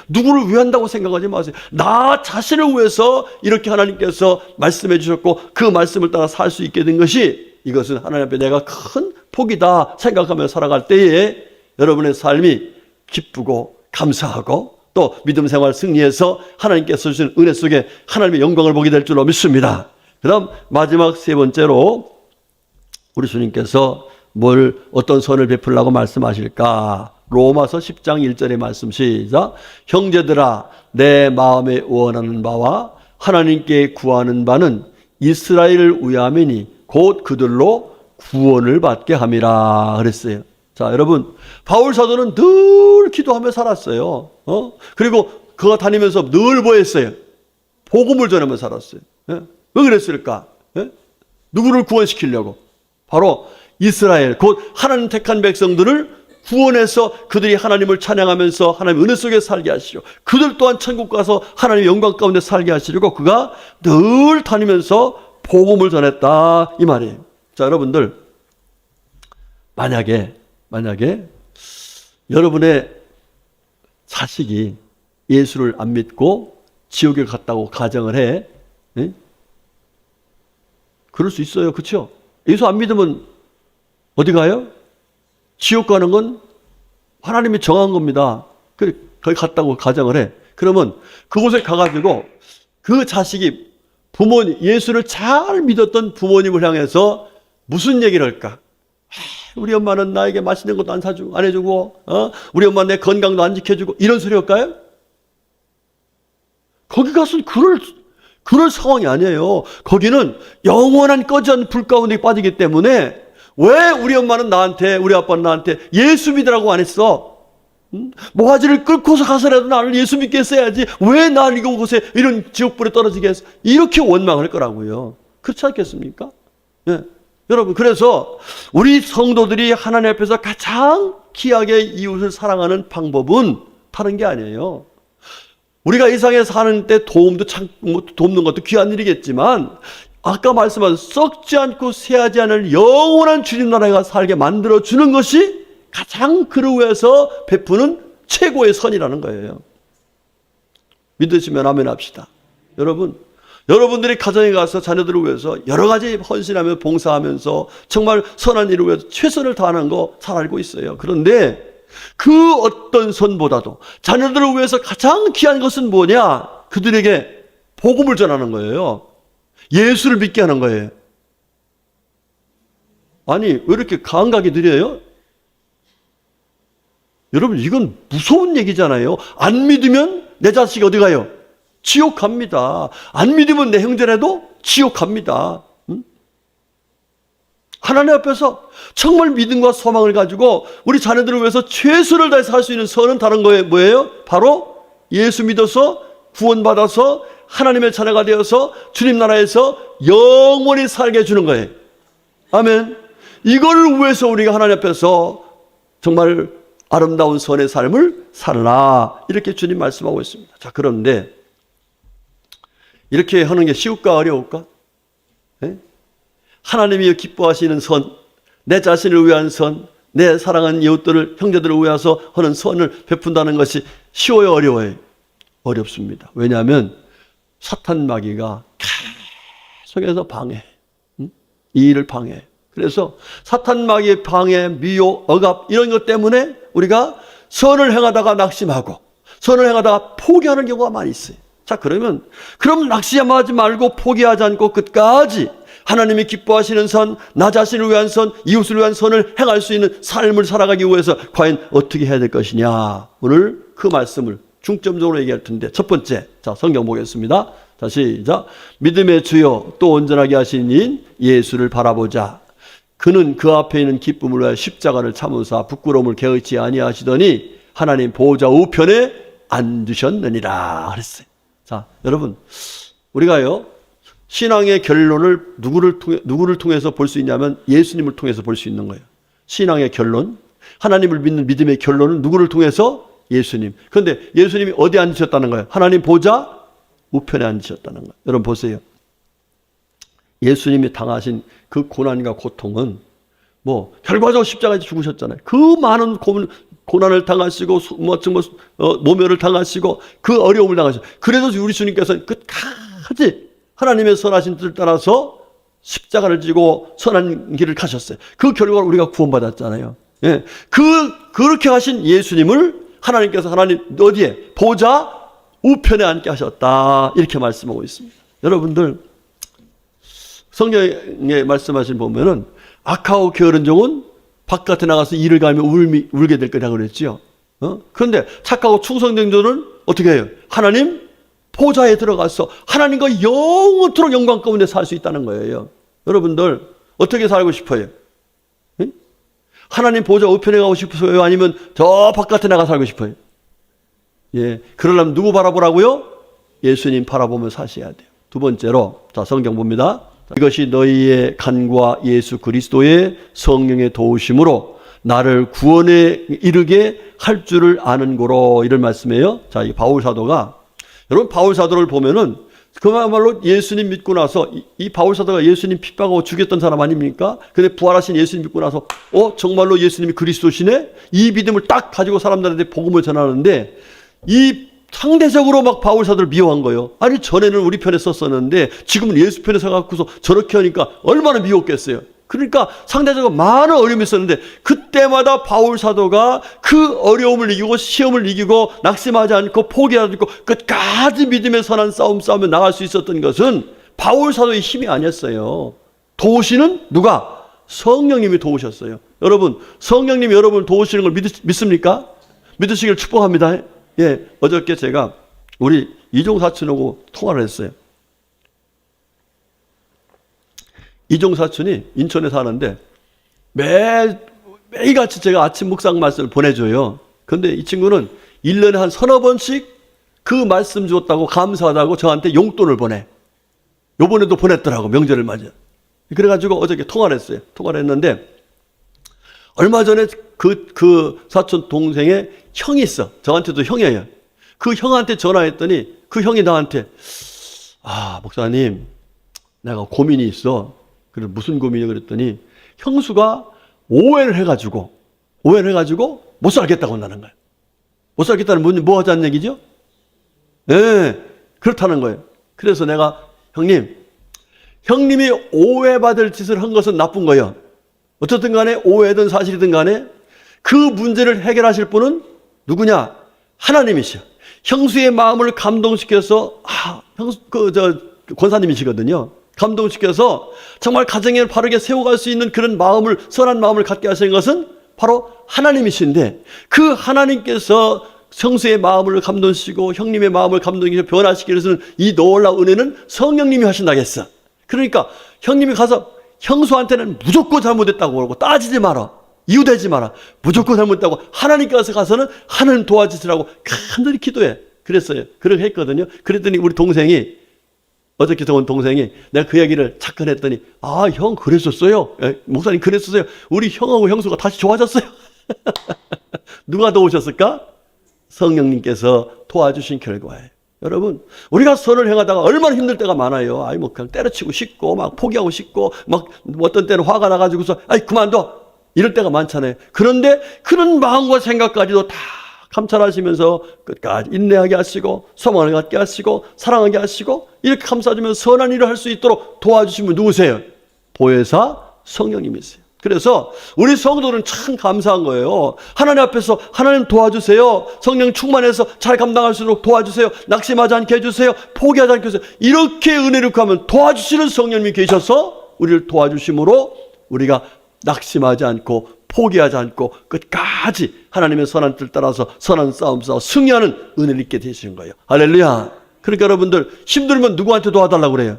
누구를 위한다고 생각하지 마세요. 나 자신을 위해서 이렇게 하나님께서 말씀해 주셨고 그 말씀을 따라 살 수 있게 된 것이 이것은 하나님 앞에 내가 큰 복이다 생각하며 살아갈 때에 여러분의 삶이 기쁘고 감사하고 또 믿음 생활 승리해서 하나님께서 주신 은혜 속에 하나님의 영광을 보게 될 줄로 믿습니다. 그 다음 마지막 세 번째로 우리 주님께서 어떤 선을 베풀라고 말씀하실까? 로마서 10장 1절의 말씀 시작. 형제들아 내 마음에 원하는 바와 하나님께 구하는 바는 이스라엘을 위함이니 곧 그들로 구원을 받게 함이라 그랬어요. 자, 여러분 바울 사도는 늘 기도하며 살았어요. 그리고 그가 다니면서 늘 뭐 했어요? 복음을 전하며 살았어요. 왜 그랬을까? 누구를 구원시키려고? 바로 이스라엘 곧 하나님 택한 백성들을 구원해서 그들이 하나님을 찬양하면서 하나님의 은혜 속에 살게 하시려 그들 또한 천국 가서 하나님의 영광 가운데 살게 하시려고 그가 늘 다니면서 복음을 전했다 이 말이에요. 자, 여러분들 만약에 여러분의 자식이 예수를 안 믿고 지옥에 갔다고 가정을 해. 그럴 수 있어요. 그렇죠? 예수 안 믿으면 어디 가요? 지옥 가는 건 하나님이 정한 겁니다. 거기 갔다고 가정을 해. 그러면 그곳에 가가지고 그 자식이 예수를 잘 믿었던 부모님을 향해서 무슨 얘기를 할까? 우리 엄마는 나에게 맛있는 것도 안 해주고, 우리 엄마 내 건강도 안 지켜주고, 이런 소리 할까요? 거기 가서는 그럴 상황이 아니에요. 거기는 영원한 꺼지 않는 불 가운데 빠지기 때문에 왜 우리 엄마는 나한테, 우리 아빠는 나한테 예수 믿으라고 안 했어? 모가지를 끓고서 가서라도 나를 예수 믿게 했어야지. 왜 날 이곳에 이런 지옥불에 떨어지게 했어? 이렇게 원망할 거라고요. 그렇지 않겠습니까? 예. 여러분, 그래서 우리 성도들이 하나님 앞에서 가장 귀하게 이웃을 사랑하는 방법은 다른 게 아니에요. 우리가 이 세상에 사는 때 돕는 것도 귀한 일이겠지만 아까 말씀한 썩지 않고 쇠하지 않을 영원한 주님 나라가 살게 만들어주는 것이 가장 그를 위해서 베푸는 최고의 선이라는 거예요. 믿으시면 아멘 합시다. 여러분들이 가정에 가서 자녀들을 위해서 여러 가지 헌신하며 봉사하면서 정말 선한 일을 위해서 최선을 다하는 거 잘 알고 있어요. 그런데 그 어떤 선보다도 자녀들을 위해서 가장 귀한 것은 뭐냐? 그들에게 복음을 전하는 거예요. 예수를 믿게 하는 거예요. 아니, 왜 이렇게 감각이 느려요? 여러분, 이건 무서운 얘기잖아요. 안 믿으면 내 자식이 어디 가요? 지옥 갑니다. 안 믿으면 내 형제라도 지옥 갑니다. 하나님 앞에서 정말 믿음과 소망을 가지고 우리 자녀들을 위해서 최선을 다해서 할 수 있는 선은 다른 거예요. 뭐예요? 바로 예수 믿어서 구원받아서 하나님의 자녀가 되어서 주님 나라에서 영원히 살게 해주는 거예요. 아멘. 이걸 위해서 우리가 하나님 앞에서 정말 아름다운 선의 삶을 살라, 이렇게 주님 말씀하고 있습니다. 자, 그런데 이렇게 하는 게 쉬울까 어려울까? 네? 하나님이 기뻐하시는 선, 내 자신을 위한 선, 내 사랑하는 이웃들을, 형제들을 위해서 하는 선을 베푼다는 것이 쉬워요 어려워요? 어렵습니다. 왜냐하면 사탄 마귀가 계속해서 방해, 이 일을 방해. 그래서 사탄 마귀의 방해, 미혹, 억압 이런 것 때문에 우리가 선을 행하다가 낙심하고 선을 행하다가 포기하는 경우가 많이 있어요. 자, 그럼 낙심하지 말고 포기하지 않고 끝까지 하나님이 기뻐하시는 선, 나 자신을 위한 선, 이웃을 위한 선을 행할 수 있는 삶을 살아가기 위해서 과연 어떻게 해야 될 것이냐. 오늘 그 말씀을 중점적으로 얘기할 텐데, 첫 번째, 자, 성경 보겠습니다. 자, 시작. 믿음의 주여 또 온전하게 하신 이인 예수를 바라보자. 그는 그 앞에 있는 기쁨을 위하여 십자가를 참으사 부끄러움을 개의치 아니하시더니 하나님 보호자 우편에 앉으셨느니라 그랬어요. 자, 여러분, 우리가요 신앙의 결론을 누구를 통해서 볼 수 있냐면 예수님을 통해서 볼 수 있는 거예요. 신앙의 결론, 하나님을 믿는 믿음의 결론은 누구를 통해서? 예수님. 그런데 예수님이 어디 앉으셨다는 거예요? 하나님 보좌 우편에 앉으셨다는 거예요. 여러분 보세요. 예수님이 당하신 그 고난과 고통은 결과적으로 십자가에 죽으셨잖아요. 그 많은 고난을 당하시고 모멸을 당하시고 그 어려움을 당하시고, 그래서 우리 주님께서는 끝까지 하나님의 선하신 뜻을 따라서 십자가를 지고 선한 길을 가셨어요. 그 결과로 우리가 구원받았잖아요. 예. 그렇게 하신 예수님을 하나님 어디에? 보좌 우편에 앉게 하셨다, 이렇게 말씀하고 있습니다. 여러분들 성경에 말씀하신 보면은 악하고 게으른 종은 바깥에 나가서 이를 갈며 울게 될 거라고 그랬지요. 그런데 착하고 충성된 자는 어떻게 해요? 하나님 보좌에 들어가서 하나님과 영원토록 영광 가운데 살 수 있다는 거예요. 여러분들 어떻게 살고 싶어요? 하나님 보좌 우편에 가고 싶으세요? 아니면 저 바깥에 나가 살고 싶어요? 예, 그러려면 누구 바라보라고요? 예수님 바라보며 사셔야 돼요. 두 번째로, 자, 성경 봅니다. 이것이 너희의 간과 예수 그리스도의 성령의 도우심으로 나를 구원에 이르게 할 줄을 아는 고로, 이런 말씀이에요. 자, 이 바울 사도가, 여러분 바울 사도를 보면은 그야말로 예수님 믿고 나서 이 바울 사도가 예수님 핍박하고 죽였던 사람 아닙니까? 근데 부활하신 예수님 믿고 나서 정말로 예수님이 그리스도시네? 이 믿음을 딱 가지고 사람들한테 복음을 전하는데, 이 상대적으로 막 바울 사도를 미워한 거예요. 아니, 전에는 우리 편에 썼었는데 지금은 예수 편에 서갖고서 저렇게 하니까 얼마나 미웠겠어요. 그러니까 상대적으로 많은 어려움이 있었는데, 그때마다 바울 사도가 그 어려움을 이기고 시험을 이기고 낙심하지 않고 포기하지 않고 끝까지 믿음의 선한 싸움 싸우며 나갈 수 있었던 것은 바울 사도의 힘이 아니었어요. 도우시는 누가? 성령님이 도우셨어요. 여러분, 성령님이 여러분을 도우시는 걸 믿습니까? 믿으시길 축복합니다. 예, 어저께 제가 우리 이종 사촌하고 통화를 했어요. 이종 사촌이 인천에 사는데 매일같이 제가 아침 묵상 말씀을 보내줘요. 근데 이 친구는 1년에 한 서너 번씩 그 말씀 주었다고 감사하다고 저한테 용돈을 보내. 요번에도 보냈더라고, 명절을 맞아. 그래가지고 어저께 통화를 했어요. 통화를 했는데 얼마 전에 그 사촌 동생의 형이 있어. 저한테도 형이에요. 그 형한테 전화했더니 그 형이 나한테, 목사님, 내가 고민이 있어. 그래 무슨 고민이야 그랬더니 형수가 오해를 해가지고 못 살겠다고 한다는 거예요. 못 살겠다는 뭐 하자는 얘기죠? 네, 그렇다는 거예요. 그래서 내가 형님이 오해받을 짓을 한 것은 나쁜 거예요. 어쨌든 간에 오해든 사실이든 간에 그 문제를 해결하실 분은 누구냐? 하나님이시여. 형수의 마음을 감동시켜서 권사님이시거든요. 감동시켜서 정말 가정에 바르게 세워갈 수 있는 그런 마음을, 선한 마음을 갖게 하시는 것은 바로 하나님이신데, 그 하나님께서 형수의 마음을 감동시키고 형님의 마음을 감동시키고 변화시키는 이 놀라운 은혜는 성령님이 하신다겠어. 그러니까 형님이 가서 형수한테는 무조건 잘못했다고 그러고 따지지 마라, 이유되지 마라, 무조건 잘못했다고 하나님께서 가서는 하나님 도와주시라고 간절히 기도해. 그랬어요. 그렇게 했거든요. 그랬더니 우리 동생이, 어저께 온 동생이 내가 그 얘기를 잠깐 했더니 형 그랬었어요. 목사님 그랬었어요. 우리 형하고 형수가 다시 좋아졌어요. 누가 도우셨을까? 성령님께서 도와주신 결과예요. 여러분, 우리가 선을 행하다가 얼마나 힘들 때가 많아요. 그냥 때려치고 싶고 막 포기하고 싶고 막 어떤 때는 화가 나가지고서 그만둬 이럴 때가 많잖아요. 그런데 그런 마음과 생각까지도 다 감찰하시면서 끝까지 인내하게 하시고 소망을 갖게 하시고 사랑하게 하시고 이렇게 감싸주면서 선한 일을 할 수 있도록 도와주신 분 누구세요? 보혜사 성령님이세요. 그래서 우리 성도들은 참 감사한 거예요. 하나님 앞에서 하나님 도와주세요. 성령 충만해서 잘 감당할 수 있도록 도와주세요. 낙심하지 않게 해주세요. 포기하지 않게 해주세요. 이렇게 은혜를 구하면 도와주시는 성령님이 계셔서 우리를 도와주심으로 우리가 낙심하지 않고 포기하지 않고 끝까지 하나님의 선한 뜻 따라서 선한 싸움 싸워 승리하는 은혜를 있게 되시는 거예요. 할렐루야. 그러니까 여러분들 힘들면 누구한테 도와달라고 그래요?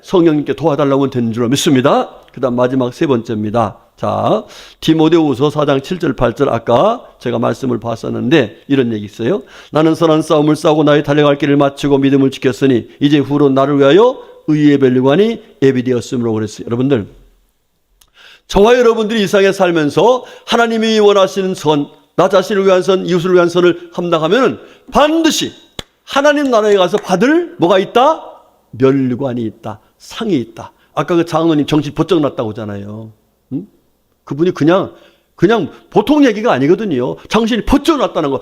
성령님께 도와달라고 하면 되는 줄 믿습니다. 그 다음 마지막 세 번째입니다. 자, 디모데후서 4장 7절 8절 아까 제가 말씀을 봤었는데 이런 얘기 있어요. 나는 선한 싸움을 싸우고 나의 달려갈 길을 마치고 믿음을 지켰으니 이제 후로 나를 위하여 의의 벨류관이 예비되었으므로 그랬어요. 여러분들, 저와 여러분들이 이 세상에 살면서 하나님이 원하시는 선, 나 자신을 위한 선, 이웃을 위한 선을 감당하면 반드시 하나님 나라에 가서 받을 뭐가 있다? 멸류관이 있다. 상이 있다. 아까 그 장로님 정신 번쩍 났다고 하잖아요. 그분이 그냥 보통 얘기가 아니거든요. 정신이 번쩍 났다는 거.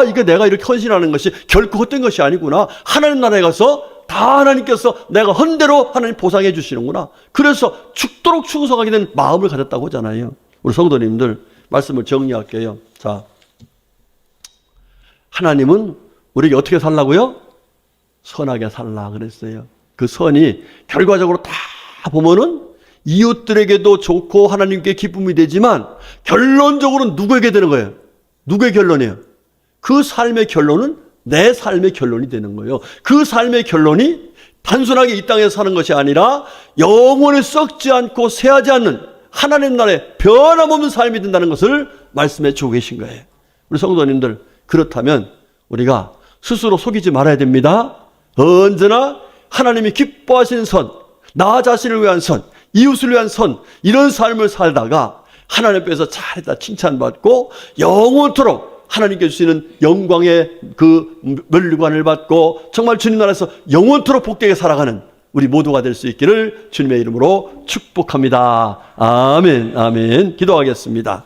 이게 내가 이렇게 헌신하는 것이 결코 헛된 것이 아니구나. 하나님 나라에 가서 다 하나님께서 내가 한 대로 하나님 보상해 주시는구나. 그래서 죽도록 충성하게 된 마음을 가졌다고 하잖아요. 우리 성도님들 말씀을 정리할게요. 자, 하나님은 우리에게 어떻게 살라고요? 선하게 살라 그랬어요. 그 선이 결과적으로 다 보면은 이웃들에게도 좋고 하나님께 기쁨이 되지만 결론적으로는 누구에게 되는 거예요? 누구의 결론이에요? 그 삶의 결론은 내 삶의 결론이 되는 거예요. 그 삶의 결론이 단순하게 이 땅에서 사는 것이 아니라 영원히 썩지 않고 쇠하지 않는 하나님 나라의 변함없는 삶이 된다는 것을 말씀해 주고 계신 거예요. 우리 성도님들, 그렇다면 우리가 스스로 속이지 말아야 됩니다. 언제나 하나님이 기뻐하시는 선, 나 자신을 위한 선, 이웃을 위한 선, 이런 삶을 살다가 하나님 앞에서 잘했다 칭찬받고 영원토록 하나님께 주시는 영광의 그 멸류관을 받고 정말 주님 나라에서 영원토록 복되게 살아가는 우리 모두가 될 수 있기를 주님의 이름으로 축복합니다. 아멘, 아멘. 기도하겠습니다.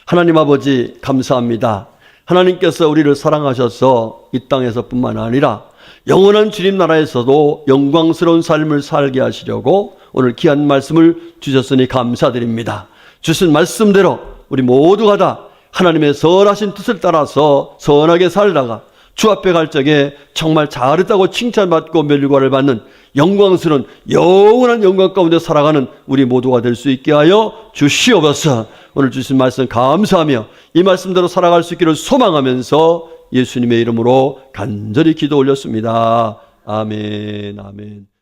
하나님 아버지 감사합니다. 하나님께서 우리를 사랑하셔서 이 땅에서뿐만 아니라 영원한 주님 나라에서도 영광스러운 삶을 살게 하시려고 오늘 귀한 말씀을 주셨으니 감사드립니다. 주신 말씀대로 우리 모두가 다 하나님의 선하신 뜻을 따라서 선하게 살다가 주 앞에 갈 적에 정말 잘했다고 칭찬받고 멸류관을 받는 영광스러운 영원한 영광 가운데 살아가는 우리 모두가 될 수 있게 하여 주시옵소서. 오늘 주신 말씀 감사하며 이 말씀대로 살아갈 수 있기를 소망하면서 예수님의 이름으로 간절히 기도 올렸습니다. 아멘, 아멘.